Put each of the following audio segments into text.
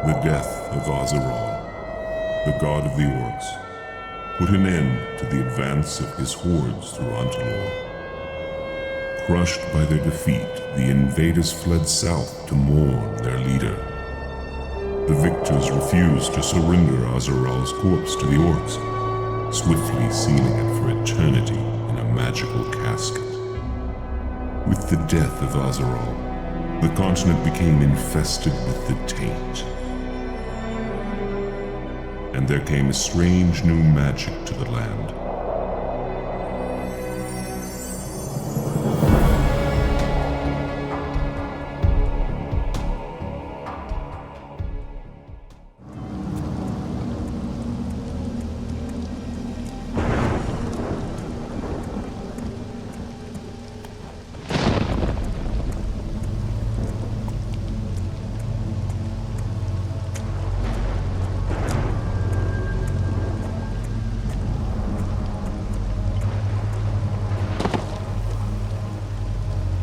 The death of AZİRAAL, the god of the orcs, put an end to the advance of his hordes through Untitled. Crushed by their defeat, the invaders fled south to mourn their leader. The victors refused to surrender AZİRAAL'S corpse to the orcs, swiftly sealing it for eternity in a magical casket. With the death of AZİRAAL, the continent became infested with the TAINT. And there came a strange new magic to the land.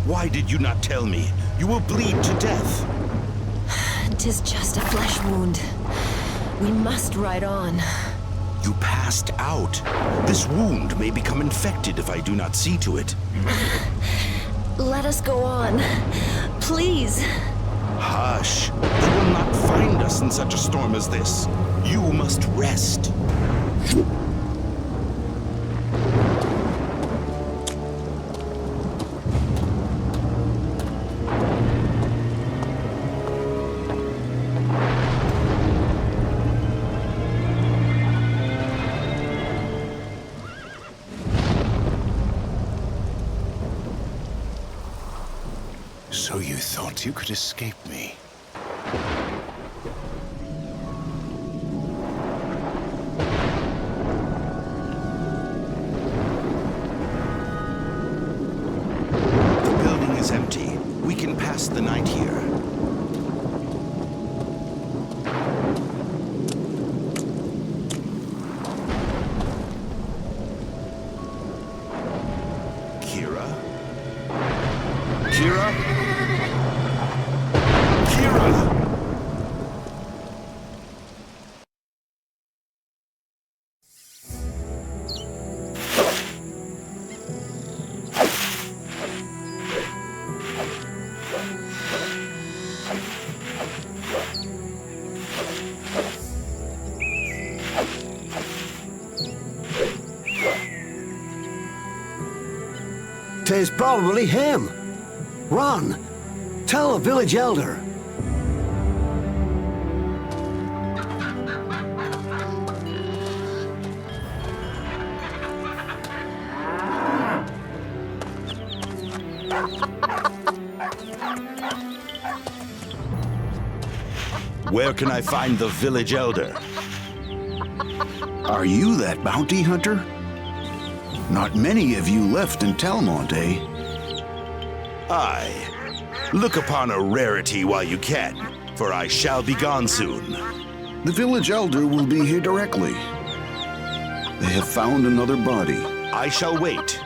Why did you not tell me? You will bleed to death. 'Tis just a flesh wound. We must ride on. You passed out. This wound may become infected if I do not see to it. Let us go on. Please. Hush. They will not find us in such a storm as this. You must rest. So you thought you could escape me? The building is empty. We can pass the night here. Kira? Kira? Kira! Tis probably him. Run! Tell the village elder. Where can I find the village elder? Are you that bounty hunter? Not many of you left in Talmont, eh? Aye. Look upon a rarity while you can, for I shall be gone soon. The village elder will be here directly. They have found another body. I shall wait.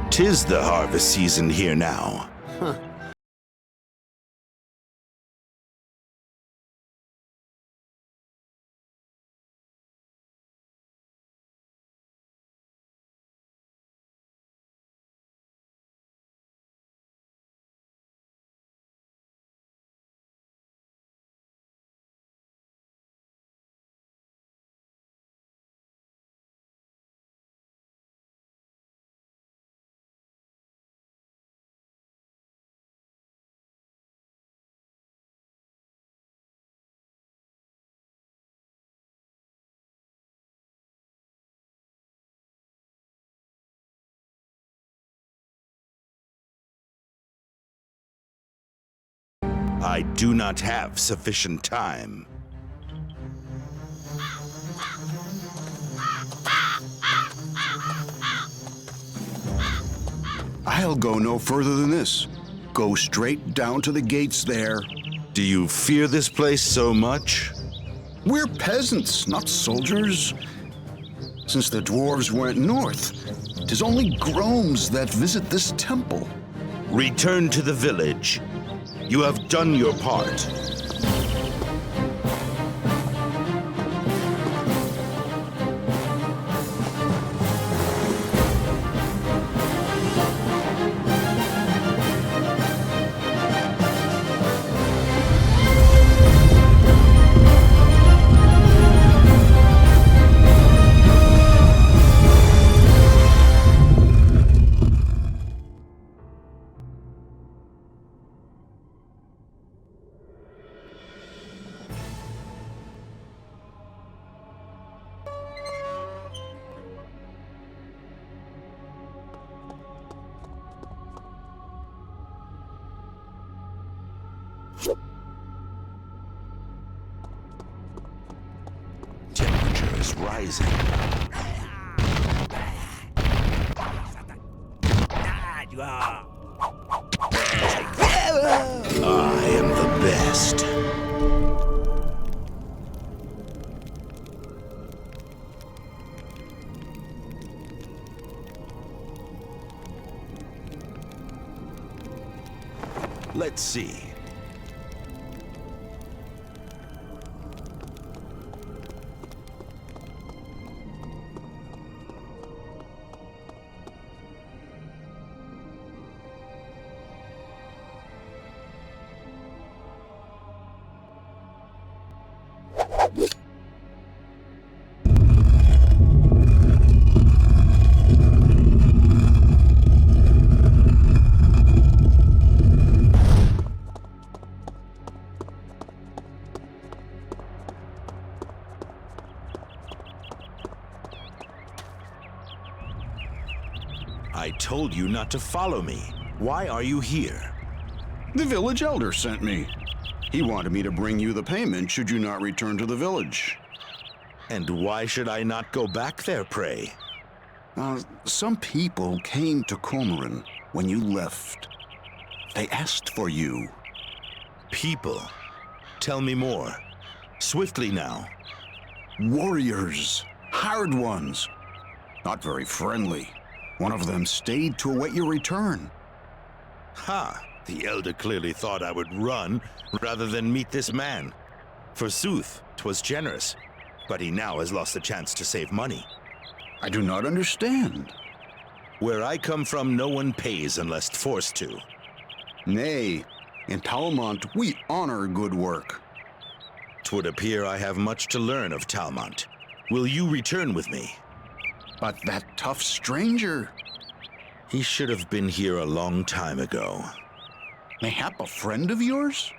Tis the harvest season here now. I do not have sufficient time. I'll go no further than this. Go straight down to the gates there. Do you fear this place so much? We're peasants, not soldiers. Since the dwarves went north, 'tis only Gromes that visit this temple. Return to the village. You have done your part. Temperature is rising. I am the best. Let's see. I told you not to follow me. Why are you here? The village elder sent me. He wanted me to bring you the payment should you not return to the village. And why should I not go back there, pray? Some people came to Komorin when you left. They asked for you. People? Tell me more. Swiftly now. Warriors. Hard ones. Not very friendly. One of them stayed to await your return. Ha! The elder clearly thought I would run rather than meet this man. Forsooth, 'twas generous, but he now has lost the chance to save money. I do not understand. Where I come from, no one pays unless forced to. Nay, in Talmont we honor good work. 'Twould appear I have much to learn of Talmont. Will you return with me? But that tough stranger, He should have been here a long time ago. mayhap a friend of yours?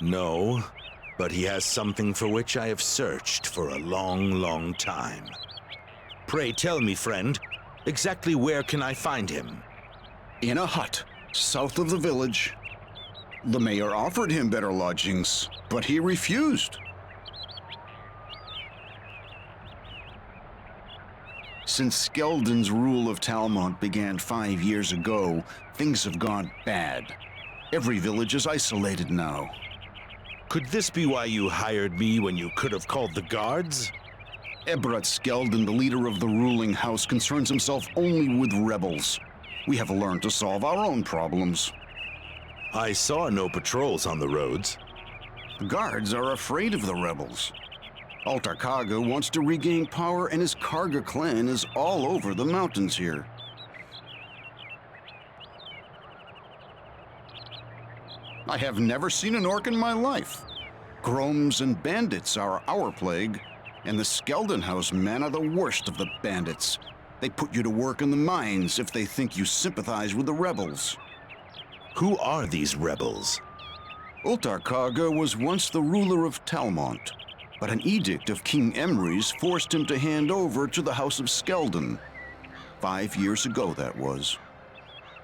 No, but he has something for which I have searched for a long, long time. Pray tell me, friend, exactly where can I find him? In a hut, south of the village. The mayor offered him better lodgings, but he refused. Since Skeldon's rule of Talmont began 5 years ago, things have gone bad. Every village is isolated now. Could this be why you hired me when you could have called the guards? Ebrat Skeldon, the leader of the ruling house, concerns himself only with rebels. We have learned to solve our own problems. I saw no patrols on the roads. The guards are afraid of the rebels. Altar Kaga wants to regain power, and his Karga clan is all over the mountains here. I have never seen an orc in my life. Gromes and bandits are our plague, and the Skeldon House men are the worst of the bandits. They put you to work in the mines if they think you sympathize with the rebels. Who are these rebels? Altar Kaga was once the ruler of Talmont, but an edict of King Emry's forced him to hand over to the House of Skeldon. 5 years ago, that was.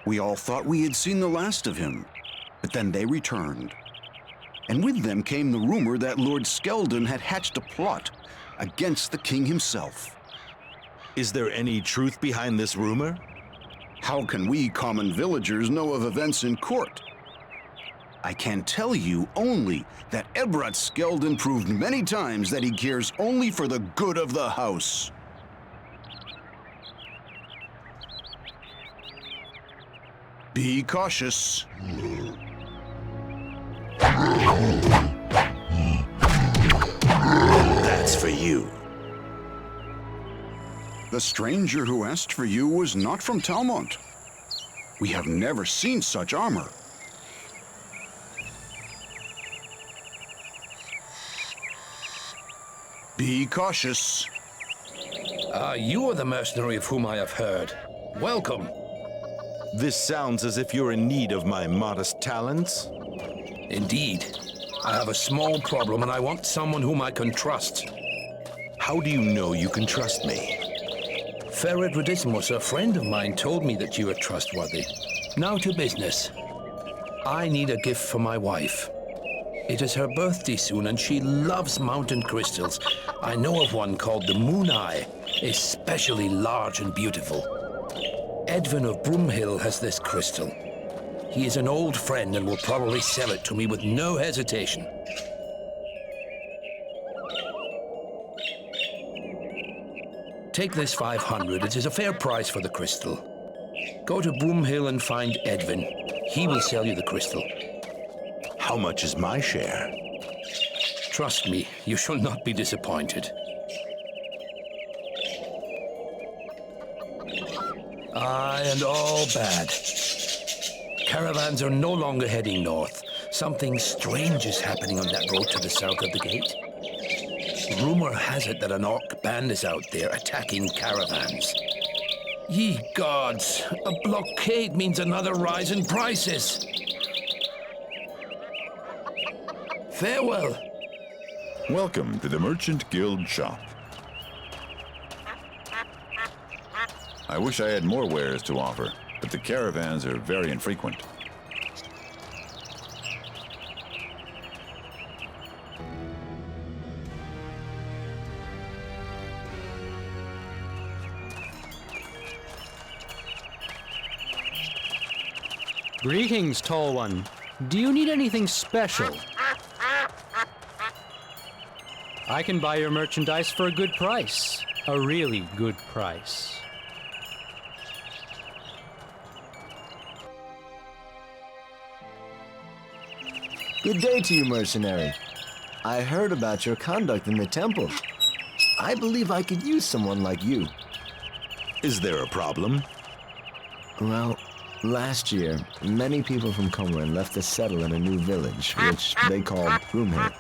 We all thought we had seen the last of him, but then they returned. And with them came the rumor that Lord Skeldon had hatched a plot against the king himself. Is there any truth behind this rumor? How can we common villagers know of events in court? I can tell you only that Ebrat Skeldon proved many times that he cares only for the good of the house. Be cautious. That's for you. The stranger who asked for you was not from Talmont. We have never seen such armor. Be cautious. You are the mercenary of whom I have heard. Welcome. This sounds as if you're in need of my modest talents. Indeed. I have a small problem and I want someone whom I can trust. How do you know you can trust me? Ferid Radismus, a friend of mine, told me that you are trustworthy. Now to business. I need a gift for my wife. It is her birthday soon and she loves mountain crystals. I know of one called the Moon Eye, especially large and beautiful. Edwin of Broomhill has this crystal. He is an old friend and will probably sell it to me with no hesitation. Take this 500. It is a fair price for the crystal. Go to Broomhill and find Edwin. He will sell you the crystal. How much is my share? Trust me, you shall not be disappointed. Aye, and all bad. Caravans are no longer heading north. Something strange is happening on that road to the south of the gate. Rumor has it that an orc band is out there attacking caravans. Ye gods, a blockade means another rise in prices. Farewell. Welcome to the Merchant Guild shop. I wish I had more wares to offer, but the caravans are very infrequent. Greetings, Tall One. Do you need anything special? I can buy your merchandise for a good price. A really good price. Good day to you, mercenary. I heard about your conduct in the temple. I believe I could use someone like you. Is there a problem? Well, last year, many people from Komorin left to settle in a new village, which they called Broomhill.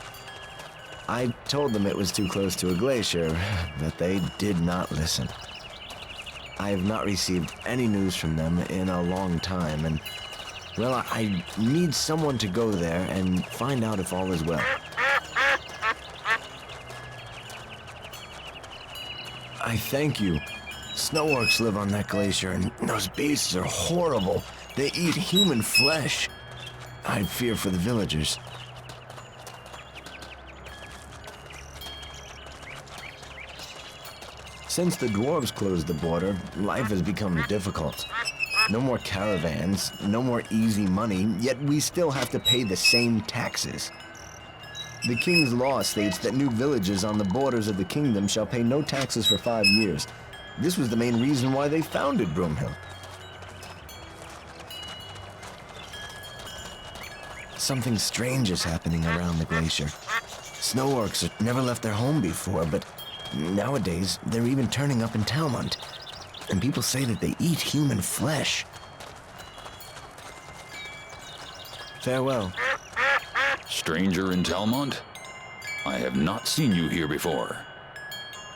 I told them it was too close to a glacier, but they did not listen. I have not received any news from them in a long time, and well, I need someone to go there and find out if all is well. I thank you. Snow orcs live on that glacier, and those beasts are horrible. They eat human flesh. I fear for the villagers. Since the dwarves closed the border, life has become difficult. No more caravans, no more easy money, yet we still have to pay the same taxes. The king's law states that new villages on the borders of the kingdom shall pay no taxes for 5 years. This was the main reason why they founded Broomhill. Something strange is happening around the glacier. Snow orcs have never left their home before, but nowadays they're even turning up in Talmont. And people say that they eat human flesh. Farewell. Stranger in Talmont? I have not seen you here before.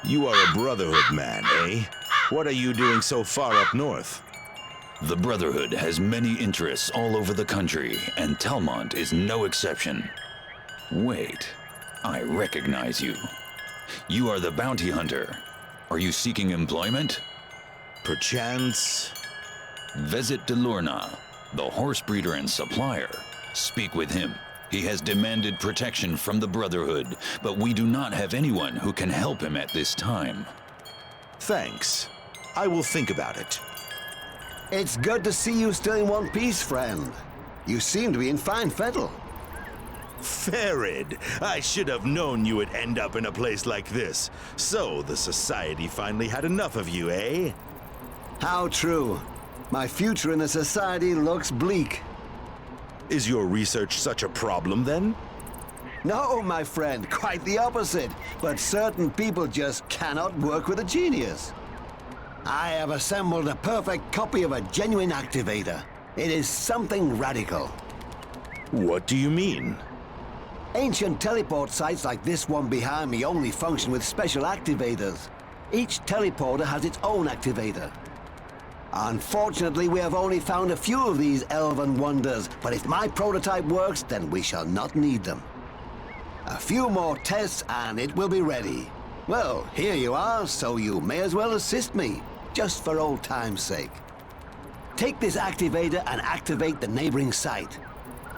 You are a Brotherhood man, eh? What are you doing so far up north? The Brotherhood has many interests all over the country, and Talmont is no exception. Wait, I recognize you. You are the bounty hunter. Are you seeking employment? Perchance. Visit Delorna, the horse breeder and supplier. Speak with him. He has demanded protection from the Brotherhood, but we do not have anyone who can help him at this time. Thanks. I will think about it. It's good to see you still in one piece, friend. You seem to be in fine fettle. Ferid, I should have known you would end up in a place like this. So the Society finally had enough of you, eh? How true. My future in the Society looks bleak. Is your research such a problem, then? No, my friend, quite the opposite. But certain people just cannot work with a genius. I have assembled a perfect copy of a genuine activator. It is something radical. What do you mean? Ancient teleport sites like this one behind me only function with special activators. Each teleporter has its own activator. Unfortunately, we have only found a few of these elven wonders, but if my prototype works, then we shall not need them. A few more tests and it will be ready. Well, here you are, so you may as well assist me, just for old time's sake. Take this activator and activate the neighboring site.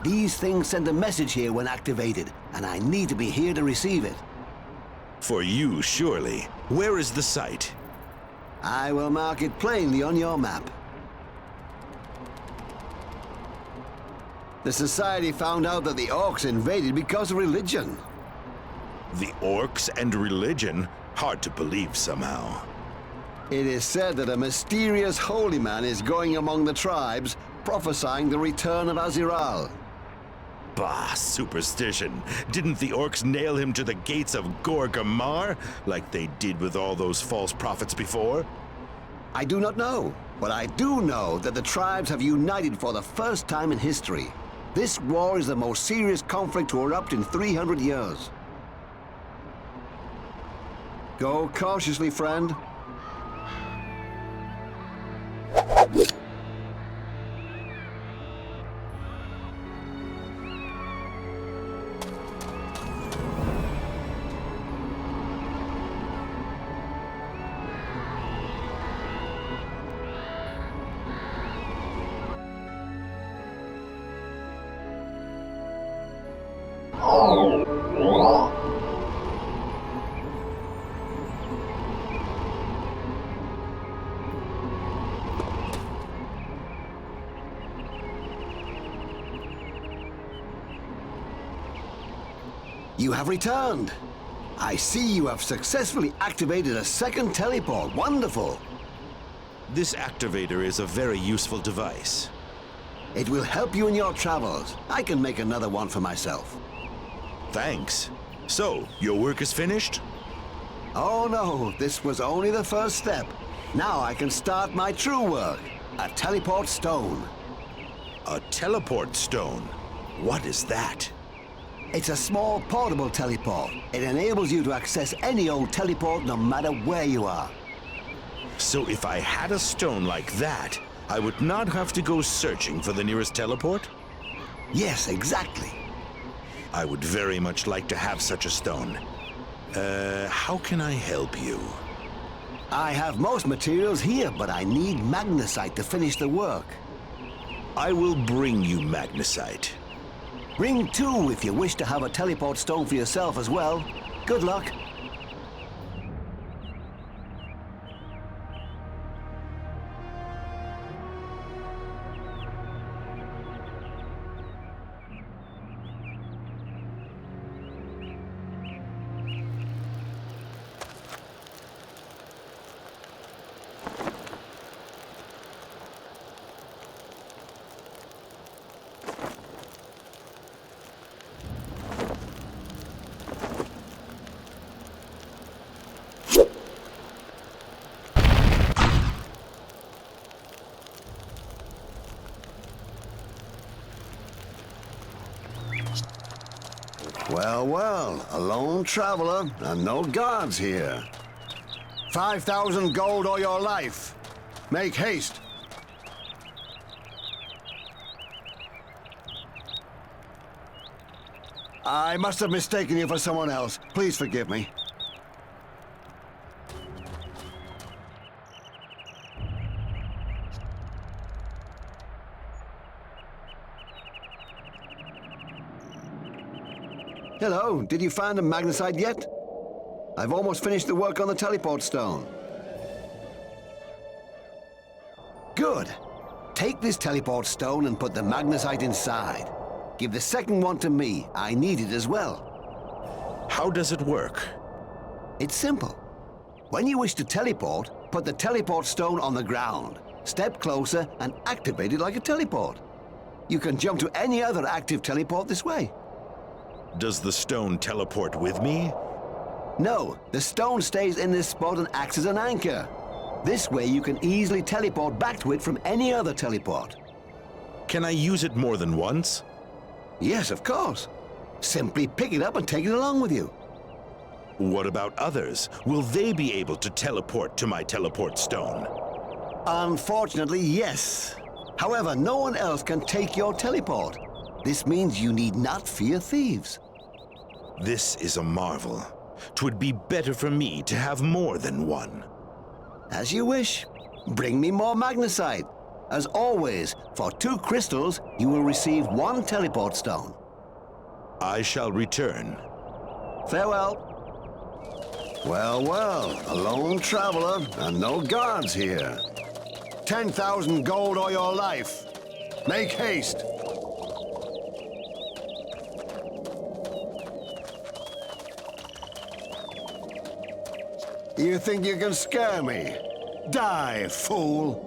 These things send a message here when activated, and I need to be here to receive it. For you, surely. Where is the site? I will mark it plainly on your map. The Society found out that the Orcs invaded because of religion. The Orcs and religion? Hard to believe somehow. It is said that a mysterious holy man is going among the tribes, prophesying the return of AZİRAAL. Bah, superstition. Didn't the Orcs nail him to the gates of Gorgamar, like they did with all those false prophets before? I do not know, but I do know that the tribes have united for the first time in history. This war is the most serious conflict to erupt in 300 years. Go cautiously, friend. You have returned. I see you have successfully activated a second teleport. Wonderful. This activator is a very useful device. It will help you in your travels. I can make another one for myself. Thanks. So, your work is finished? Oh no, this was only the first step. Now I can start my true work. A teleport stone. A teleport stone? What is that? It's a small portable teleport. It enables you to access any old teleport no matter where you are. So if I had a stone like that, I would not have to go searching for the nearest teleport? Yes, exactly. I would very much like to have such a stone. How can I help you? I have most materials here, but I need magnesite to finish the work. I will bring you magnesite. Bring two if you wish to have a teleport stone for yourself as well. Good luck. Well, well, a lone traveler and no guards here. 5,000 gold or your life. Make haste. I must have mistaken you for someone else. Please forgive me. Hello, did you find a magnesite yet? I've almost finished the work on the teleport stone. Good. Take this teleport stone and put the magnesite inside. Give the second one to me. I need it as well. How does it work? It's simple. When you wish to teleport, put the teleport stone on the ground. Step closer and activate it like a teleport. You can jump to any other active teleport this way. Does the stone teleport with me? No, the stone stays in this spot and acts as an anchor. This way you can easily teleport back to it from any other teleport. Can I use it more than once? Yes, of course. Simply pick it up and take it along with you. What about others? Will they be able to teleport to my teleport stone? Unfortunately, yes. However, no one else can take your teleport. This means you need not fear thieves. This is a marvel. 'Twould be better for me to have more than one. As you wish. Bring me more magnesite. As always, for 2 crystals, you will receive 1 teleport stone. I shall return. Farewell. Well, well, a lone traveler and no guards here. 10,000 gold or your life. Make haste. You think you can scare me? Die, fool!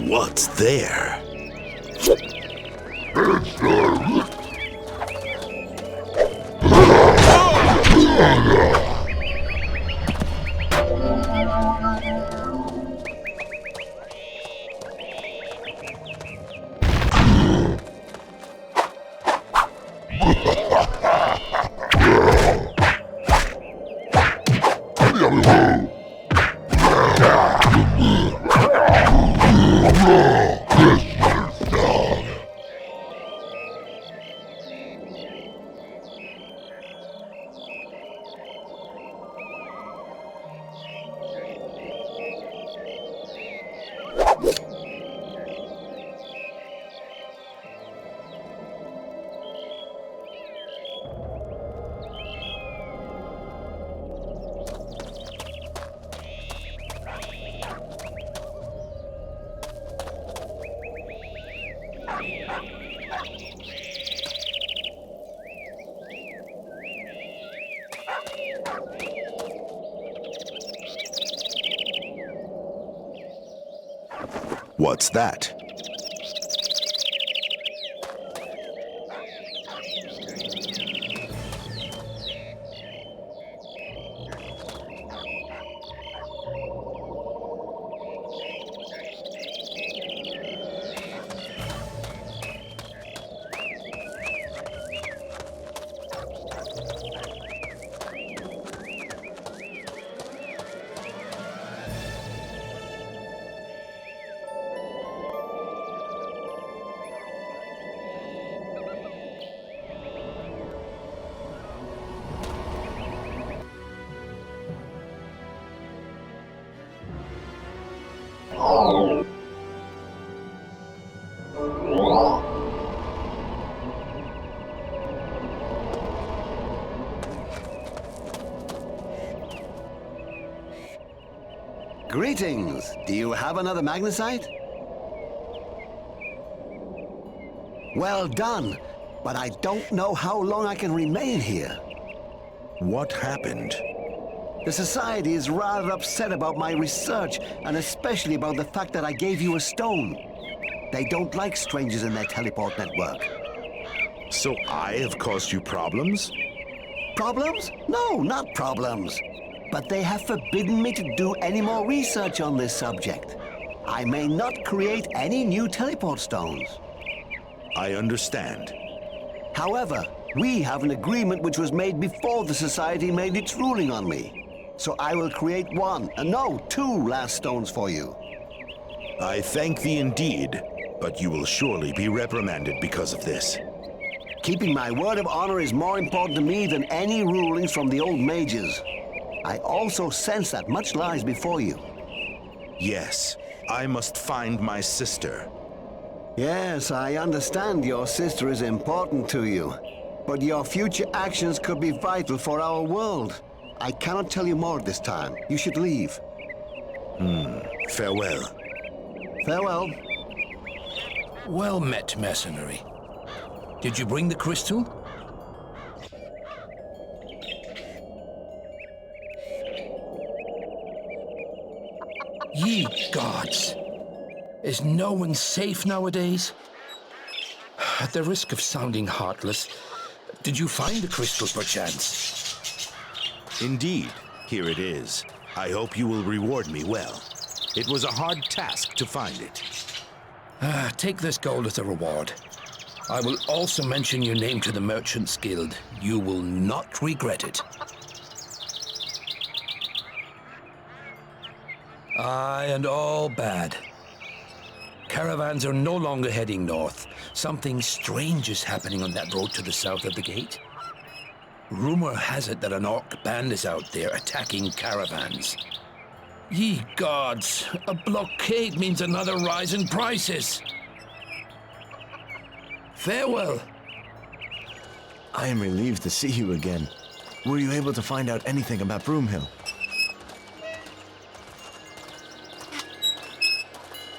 What's there? What's that? Greetings. Do you have another magnesite? Well done. but I don't know how long I can remain here. What happened? The Society is rather upset about my research, and especially about the fact that I gave you a stone. They don't like strangers in their teleport network. So I have caused you problems? Problems? No, not problems. But they have forbidden me to do any more research on this subject. I may not create any new teleport stones. I understand. However, we have an agreement which was made before the Society made its ruling on me. So I will create two last stones for you. I thank thee indeed, but you will surely be reprimanded because of this. Keeping my word of honor is more important to me than any rulings from the old mages. I also sense that much lies before you. Yes, I must find my sister. Yes, I understand your sister is important to you. But your future actions could be vital for our world. I cannot tell you more at this time. You should leave. Farewell. Farewell. Well met, mercenary. Did you bring the crystal? Ye gods! Is no one safe nowadays? At the risk of sounding heartless, did you find the crystal perchance? Indeed, here it is. I hope you will reward me well. It was a hard task to find it. Take this gold as a reward. I will also mention your name to the Merchants Guild. You will not regret it. Aye, and all bad. Caravans are no longer heading north. Something strange is happening on that road to the south of the gate. Rumor has it that an orc band is out there attacking caravans. Ye gods, a blockade means another rise in prices. Farewell. I am relieved to see you again. Were you able to find out anything about Broomhill?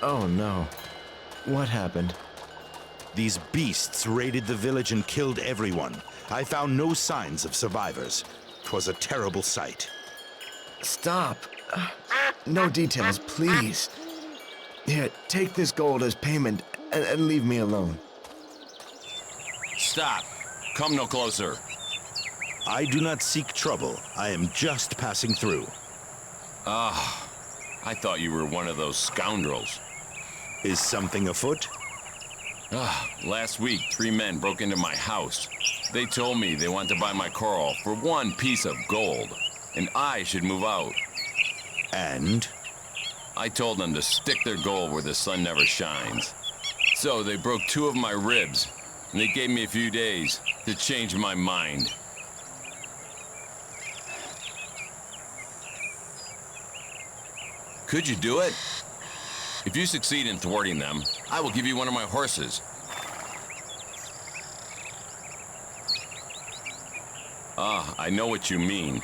Oh no. What happened? These beasts raided the village and killed everyone. I found no signs of survivors. 'Twas a terrible sight. Stop. No details, please. Here, take this gold as payment and leave me alone. Stop. Come no closer. I do not seek trouble. I am just passing through. I thought you were one of those scoundrels. Is something afoot? Last week, 3 men broke into my house. They told me they want to buy my coral for 1 piece of gold, and I should move out. And? I told them to stick their gold where the sun never shines. So they broke 2 of my ribs, and they gave me a few days to change my mind. Could you do it? If you succeed in thwarting them, I will give you one of my horses. I know what you mean.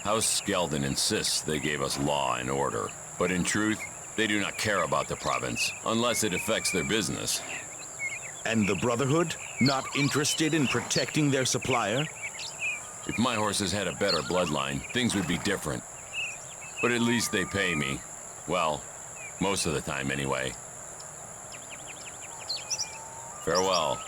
House Skeldon insists they gave us law and order, but in truth, they do not care about the province, unless it affects their business. And the Brotherhood? Not interested in protecting their supplier? If my horses had a better bloodline, things would be different. But at least they pay me. Well, most of the time anyway. Farewell.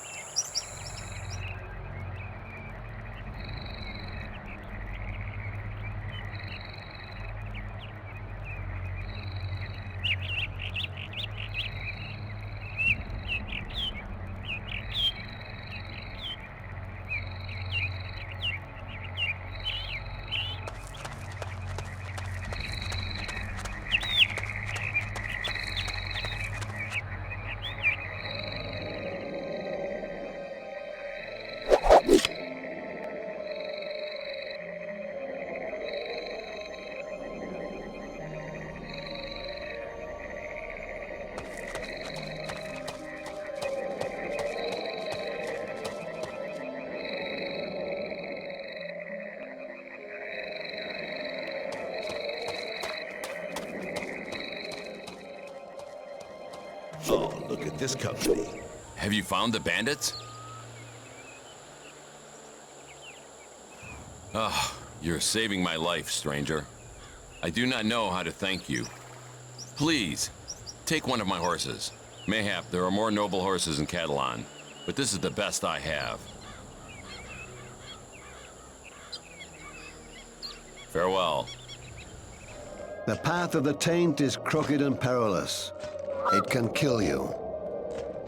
Oh, look at this company. Have you found the bandits? Ah, you're saving my life, stranger. I do not know how to thank you. Please, take one of my horses. Mayhap there are more noble horses in Catalan, but this is the best I have. Farewell. The path of the Taint is crooked and perilous. It can kill you.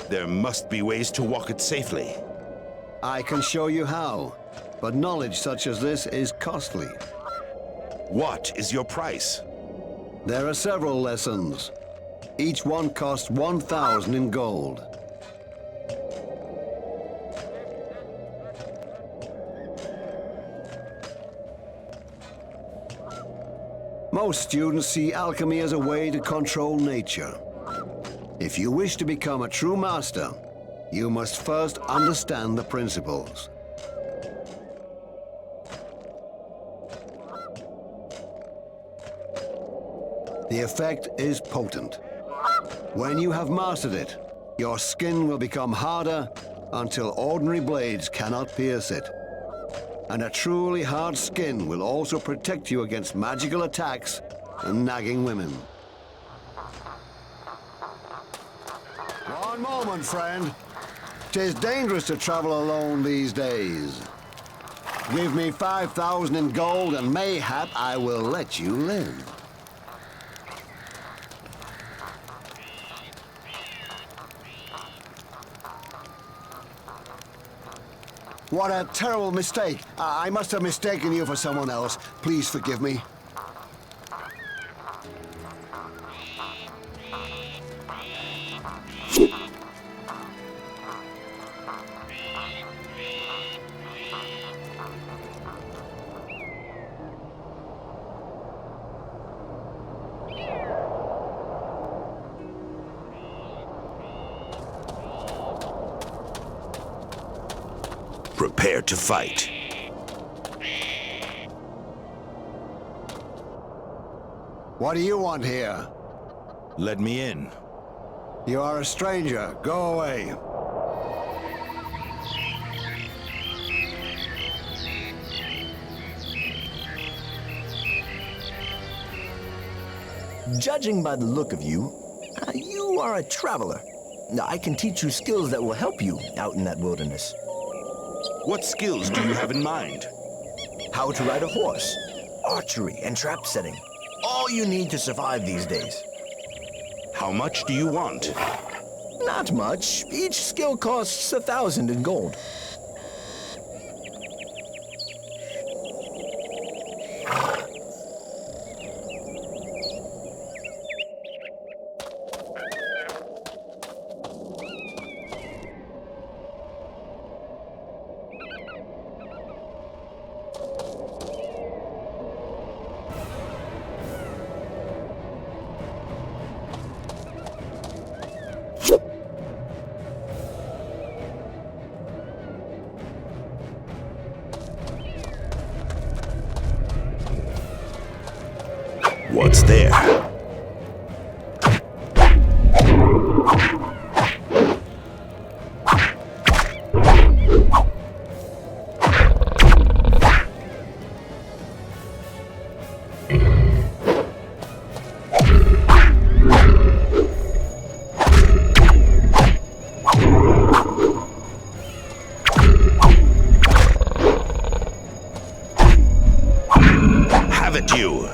There must be ways to walk it safely. I can show you how, but knowledge such as this is costly. What is your price? There are several lessons. Each one costs 1,000 in gold. Most students see alchemy as a way to control nature. If you wish to become a true master, you must first understand the principles. The effect is potent. When you have mastered it, your skin will become harder until ordinary blades cannot pierce it. And a truly hard skin will also protect you against magical attacks and nagging women. One moment, friend. 'Tis dangerous to travel alone these days. Give me 5,000 in gold and mayhap I will let you live. What a terrible mistake. I must have mistaken you for someone else. Please forgive me. Prepare to fight. What do you want here? Let me in. You are a stranger. Go away. Judging by the look of you, you are a traveler. I can teach you skills that will help you out in that wilderness. What skills do you have in mind? How to ride a horse, archery, and trap setting. All you need to survive these days. How much do you want? Not much. Each skill costs 1,000 in gold. What's there? Have it, you!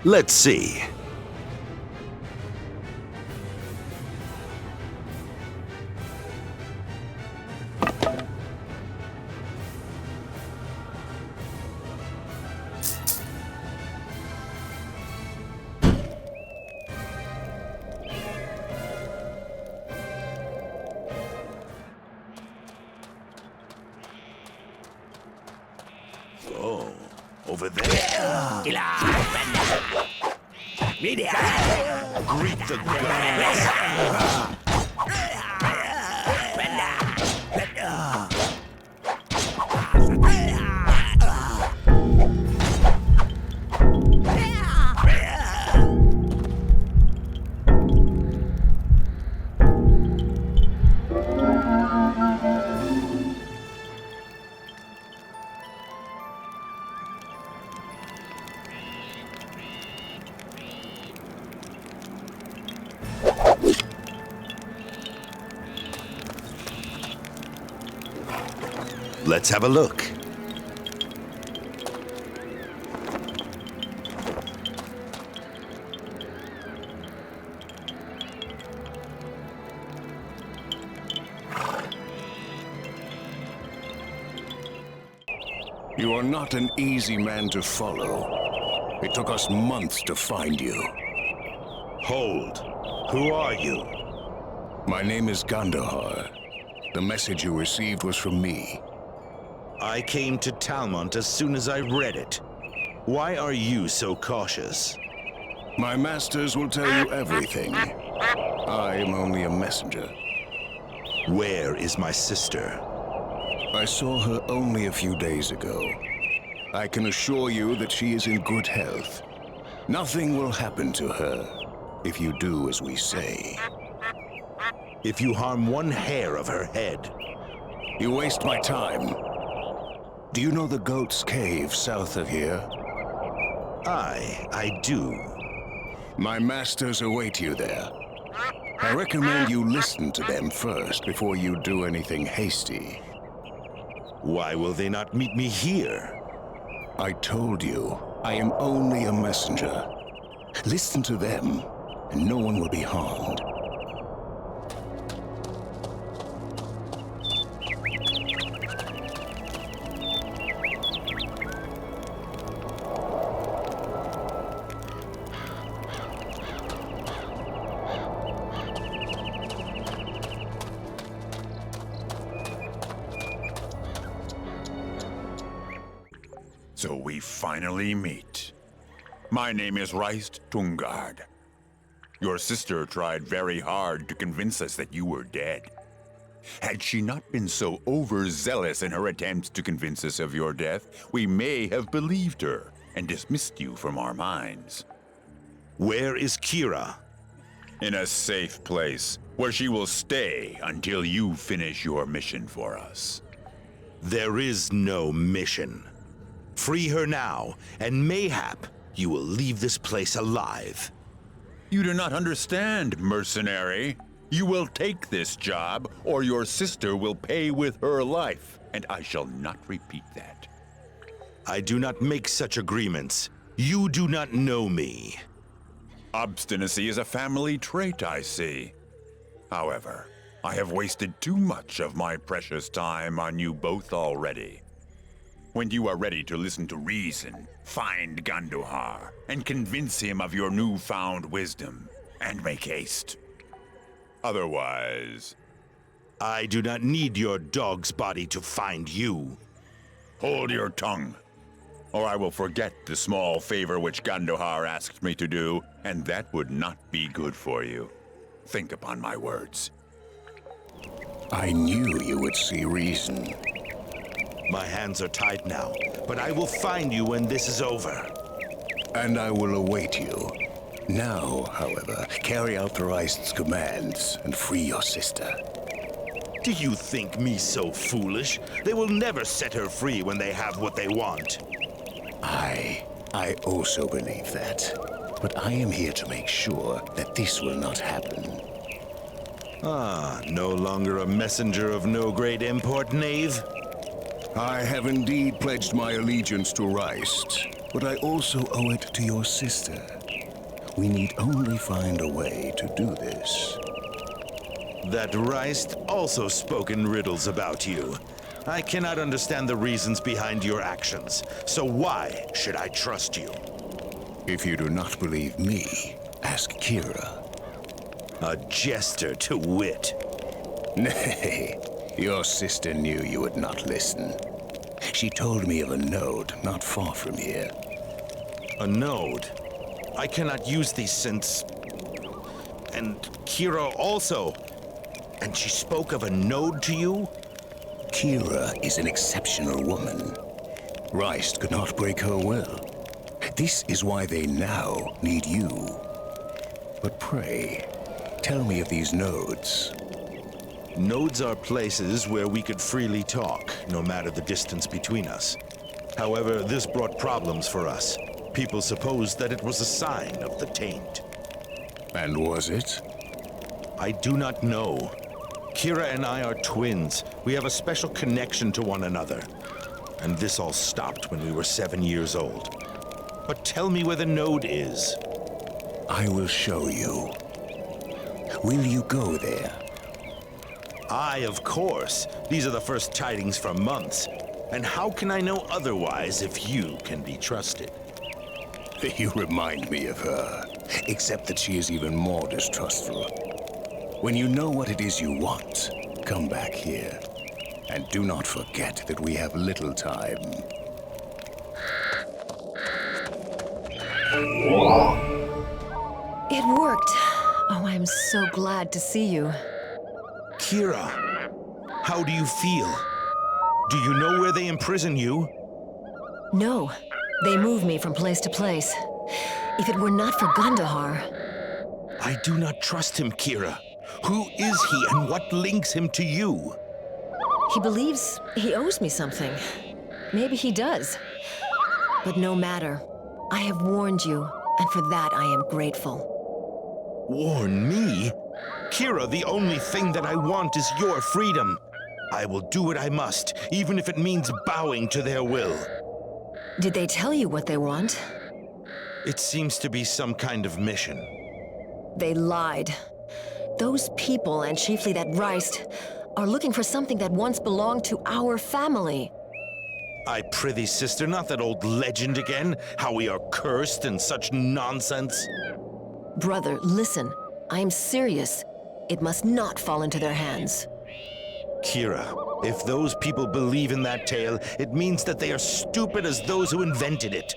Let's see. Oh, over there. Greet the gods. Let's have a look. You are not an easy man to follow. It took us months to find you. Hold. Who are you? My name is Gandohar. The message you received was from me. I came to Talmont as soon as I read it. Why are you so cautious? My masters will tell you everything. I am only a messenger. Where is my sister? I saw her only a few days ago. I can assure you that she is in good health. Nothing will happen to her if you do as we say. If you harm one hair of her head. You waste my time. Do you know the Goat's Cave south of here? I do. My masters await you there. I recommend you listen to them first before you do anything hasty. Why will they not meet me here? I told you, I am only a messenger. Listen to them, and no one will be harmed. So we finally meet. My name is Reist Tungard. Your sister tried very hard to convince us that you were dead. Had she not been so overzealous in her attempts to convince us of your death, we may have believed her and dismissed you from our minds. Where is Kira? In a safe place, where she will stay until you finish your mission for us. There is no mission. Free her now, and mayhap you will leave this place alive. You do not understand, mercenary. You will take this job, or your sister will pay with her life, and I shall not repeat that. I do not make such agreements. You do not know me. Obstinacy is a family trait, I see. However, I have wasted too much of my precious time on you both already. When you are ready to listen to reason, find Gandohar and convince him of your newfound wisdom, and make haste. Otherwise... I do not need your dog's body to find you. Hold your tongue, or I will forget the small favor which Gandohar asked me to do, and that would not be good for you. Think upon my words. I knew you would see reason. My hands are tied now, but I will find you when this is over. And I will await you. Now, however, carry out the Reist's commands and free your sister. Do you think me so foolish? They will never set her free when they have what they want. I also believe that. But I am here to make sure that this will not happen. Ah, no longer a messenger of no great import, knave? I have indeed pledged my allegiance to Reist, but I also owe it to your sister. We need only find a way to do this. That Reist also spoke in riddles about you. I cannot understand the reasons behind your actions, so why should I trust you? If you do not believe me, ask Kira. A jester to wit. Nay. Your sister knew you would not listen. She told me of a node not far from here. A node? I cannot use these since... And Kira also. And she spoke of a node to you? Kira is an exceptional woman. Reist could not break her will. This is why they now need you. But pray, tell me of these nodes. Nodes are places where we could freely talk, no matter the distance between us. However, this brought problems for us. People supposed that it was a sign of the taint. And was it? I do not know. Kira and I are twins. We have a special connection to one another. And this all stopped when we were 7 years old. But tell me where the node is. I will show you. Will you go there? Aye, of course. These are the first tidings for months. And how can I know otherwise if you can be trusted? You remind me of her, except that she is even more distrustful. When you know what it is you want, come back here. And do not forget that we have little time. It worked. Oh, I'm so glad to see you. Kira, how do you feel? Do you know where they imprison you? No, they move me from place to place. If it were not for Gandohar... I do not trust him, Kira. Who is he and what links him to you? He believes he owes me something. Maybe he does. But no matter. I have warned you, and for that I am grateful. Warn me? Kira, the only thing that I want is your freedom. I will do what I must, even if it means bowing to their will. Did they tell you what they want? It seems to be some kind of mission. They lied. Those people, and chiefly that Reist, are looking for something that once belonged to our family. I prithee, sister, not that old legend again, how we are cursed and such nonsense. Brother, listen. I am serious. It must not fall into their hands. Kira, if those people believe in that tale, it means that they are stupid as those who invented it.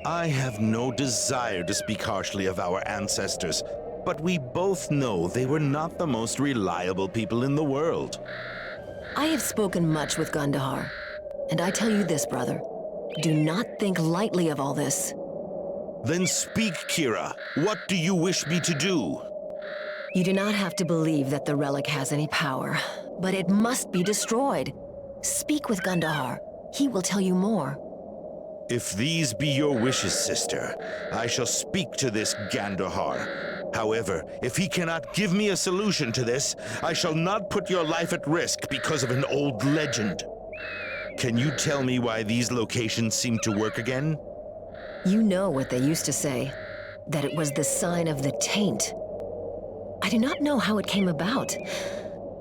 I have no desire to speak harshly of our ancestors, but we both know they were not the most reliable people in the world. I have spoken much with Gandohar, and I tell you this, brother. Do not think lightly of all this. Then speak, Kira. What do you wish me to do? You do not have to believe that the relic has any power, but it must be destroyed. Speak with Gandohar. He will tell you more. If these be your wishes, sister, I shall speak to this Gandohar. However, if he cannot give me a solution to this, I shall not put your life at risk because of an old legend. Can you tell me why these locations seem to work again? You know what they used to say, that it was the sign of the TAINT. I do not know how it came about,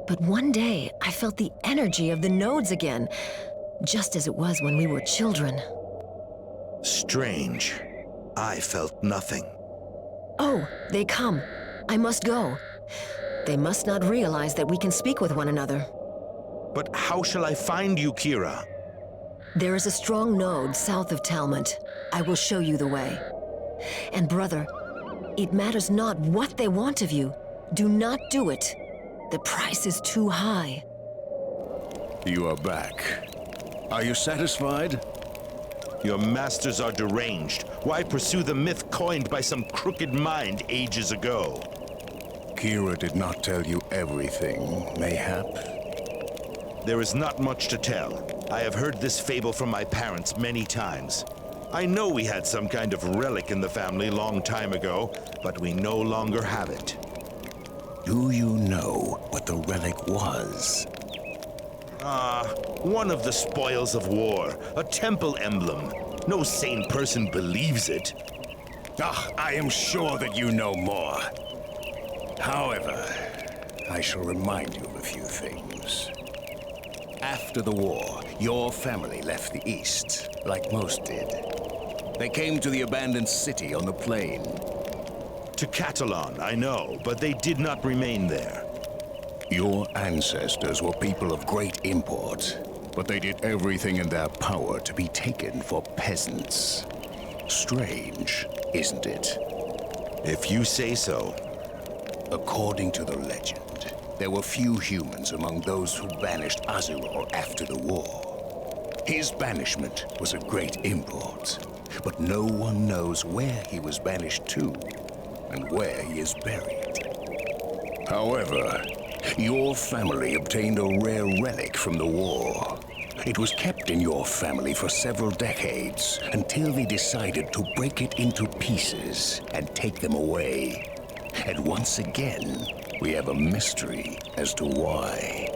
but one day I felt the energy of the nodes again, just as it was when we were children. Strange. I felt nothing. Oh, they come. I must go. They must not realize that we can speak with one another. But how shall I find you, Kira? There is a strong node south of Talmont. I will show you the way. And brother, it matters not what they want of you. Do not do it. The price is too high. You are back. Are you satisfied? Your masters are deranged. Why pursue the myth coined by some crooked mind ages ago? Kira did not tell you everything, mayhap? There is not much to tell. I have heard this fable from my parents many times. I know we had some kind of relic in the family long time ago, but we no longer have it. Do you know what the relic was? One of the spoils of war, a temple emblem. No sane person believes it. I am sure that you know more. However, I shall remind you of a few things. After the war, your family left the East, like most did. They came to the abandoned city on the plain. To Catalan, I know, but they did not remain there. Your ancestors were people of great import, but they did everything in their power to be taken for peasants. Strange, isn't it? If you say so. According to the legend, there were few humans among those who banished AZİRAAL after the war. His banishment was of great import, but no one knows where he was banished to and where he is buried. However, your family obtained a rare relic from the war. It was kept in your family for several decades until they decided to break it into pieces and take them away. And once again, We have a mystery as to why.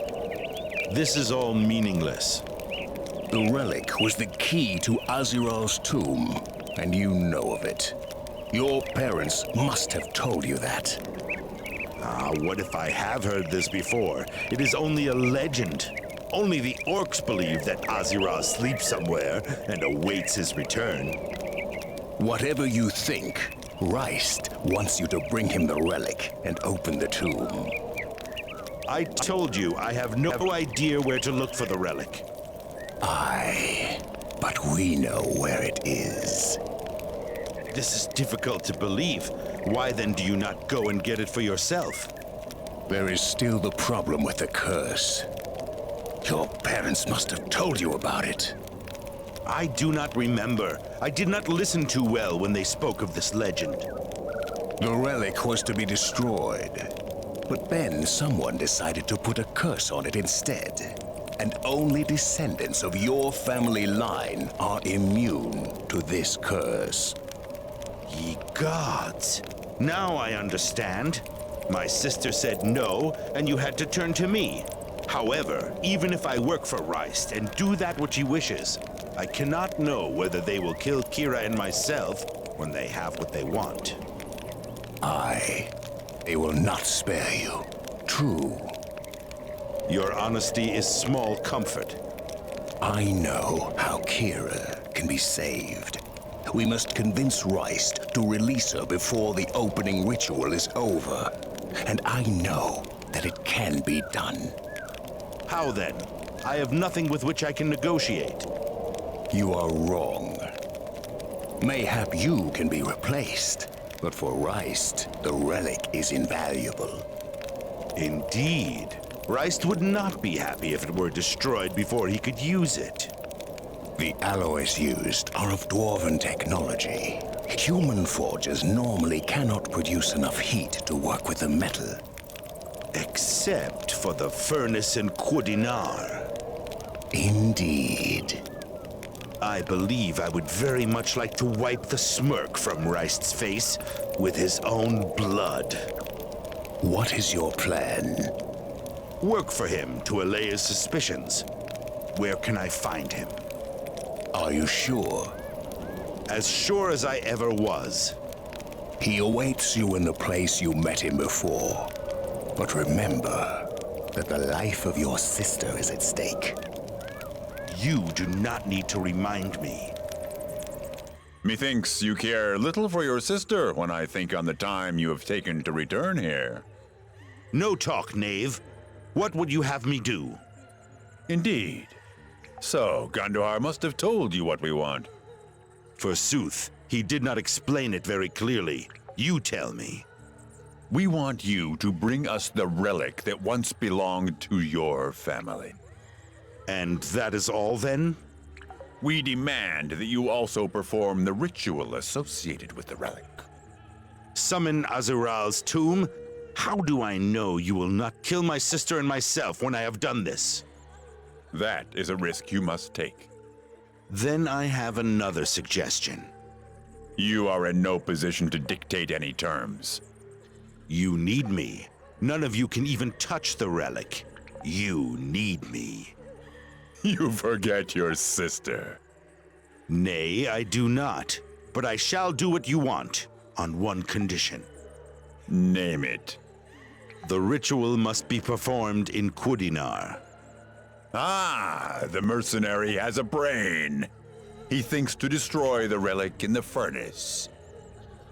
This is all meaningless. The relic was the key to AZİRAAL'S tomb, and you know of it. Your parents must have told you that. What if I have heard this before? It is only a legend. Only the orcs believe that AZİRAAL sleeps somewhere and awaits his return. Whatever you think, Reist wants you to bring him the relic and open the tomb. I told you I have no idea where to look for the relic. Aye, but we know where it is. This is difficult to believe. Why then do you not go and get it for yourself? There is still the problem with the curse. Your parents must have told you about it. I do not remember. I did not listen too well when they spoke of this legend. The relic was to be destroyed. But then someone decided to put a curse on it instead. And only descendants of your family line are immune to this curse. Ye gods! Now I understand. My sister said no, and you had to turn to me. However, even if I work for Reist and do that which he wishes, I cannot know whether they will kill Kira and myself when they have what they want. Aye, they will not spare you. True. Your honesty is small comfort. I know how Kira can be saved. We must convince Reist to release her before the opening ritual is over. And I know that it can be done. How then? I have nothing with which I can negotiate. You are wrong. Mayhap you can be replaced, but for Reist, the relic is invaluable. Indeed. Reist would not be happy if it were destroyed before he could use it. The alloys used are of dwarven technology. Human forges normally cannot produce enough heat to work with the metal. Except for the furnace in Komorin. Indeed. I believe I would very much like to wipe the smirk from Reist's face with his own blood. What is your plan? Work for him to allay his suspicions. Where can I find him? Are you sure? As sure as I ever was. He awaits you in the place you met him before. But remember that the life of your sister is at stake. You do not need to remind me. Methinks you care little for your sister when I think on the time you have taken to return here. No talk, knave. What would you have me do? Indeed. So, Gandohar must have told you what we want. Forsooth, he did not explain it very clearly. You tell me. We want you to bring us the relic that once belonged to your family. And that is all, then? We demand that you also perform the ritual associated with the relic. Summon AZİRAAL'S tomb? How do I know you will not kill my sister and myself when I have done this? That is a risk you must take. Then I have another suggestion. You are in no position to dictate any terms. You need me. None of you can even touch the relic. You need me. You forget your sister. Nay, I do not. But I shall do what you want, on one condition. Name it. The ritual must be performed in Komorin. Ah, the mercenary has a brain. He thinks to destroy the relic in the furnace.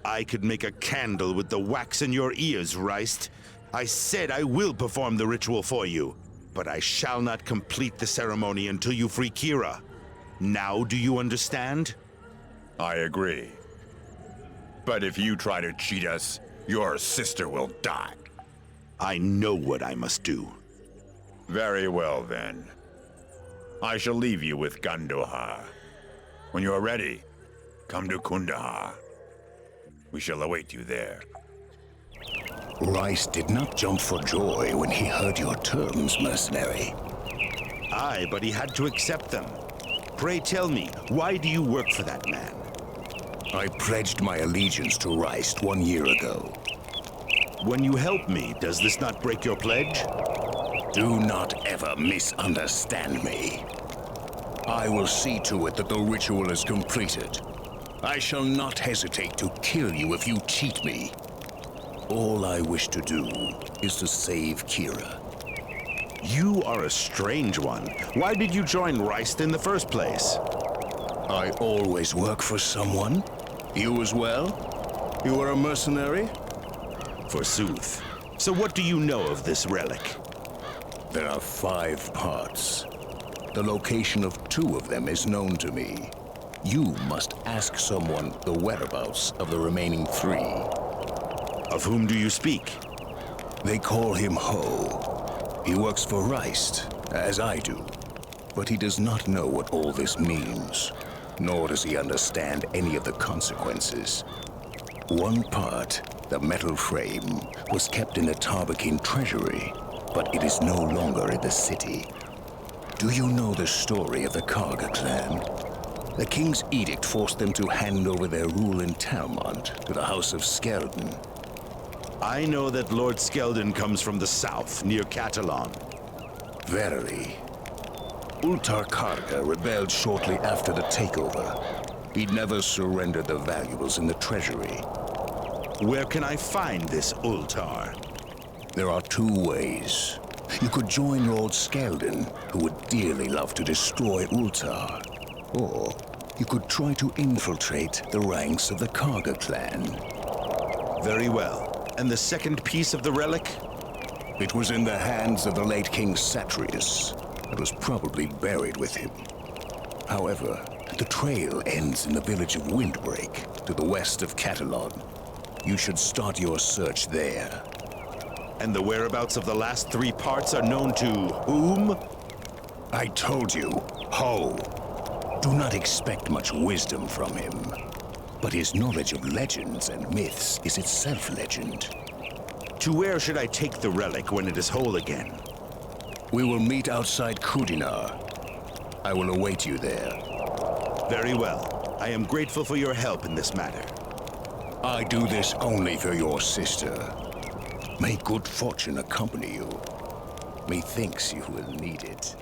I could make a candle with the wax in your ears, Reist. I said I will perform the ritual for you, but I shall not complete the ceremony until you free Kira. Now do you understand? I agree. But if you try to cheat us, your sister will die. I know what I must do. Very well, then. I shall leave you with Gandohar. When you are ready, come to Kandahar. We shall await you there. Reist did not jump for joy when he heard your terms, mercenary. Aye, but he had to accept them. Pray tell me, why do you work for that man? I pledged my allegiance to Reist 1 year ago. When you help me, does this not break your pledge? Do not ever misunderstand me. I will see to it that the ritual is completed. I shall not hesitate to kill you if you cheat me. All I wish to do is to save Kira. You are a strange one. Why did you join Reist in the first place? I always work for someone. You as well? You are a mercenary? Forsooth. So what do you know of this relic? There are 5 parts. The location of 2 of them is known to me. You must ask someone the whereabouts of the remaining 3. Of whom do you speak? They call him Ho. He works for Reist, as I do. But he does not know what all this means, nor does he understand any of the consequences. One part, the metal frame, was kept in the Tarbakin treasury, but it is no longer in the city. Do you know the story of the Karga clan? The king's edict forced them to hand over their rule in Talmont to the House of Skelden. I know that Lord Skelden comes from the south, near Catalan. Verily. Ultar Karga rebelled shortly after the takeover. He never surrendered the valuables in the treasury. Where can I find this Ultar? There are 2 ways. You could join Lord Skelden, who would dearly love to destroy Ultar. Or you could try to infiltrate the ranks of the Karga clan. Very well. And the second piece of the relic? It was in the hands of the late King Satrius, and was probably buried with him. However, the trail ends in the village of Windbreak, to the west of Catalan. You should start your search there. And the whereabouts of the last 3 parts are known to whom? I told you, Ho. Do not expect much wisdom from him. But his knowledge of legends and myths is itself legend. To where should I take the relic when it is whole again? We will meet outside Kudinar. I will await you there. Very well. I am grateful for your help in this matter. I do this only for your sister. May good fortune accompany you. Methinks you will need it.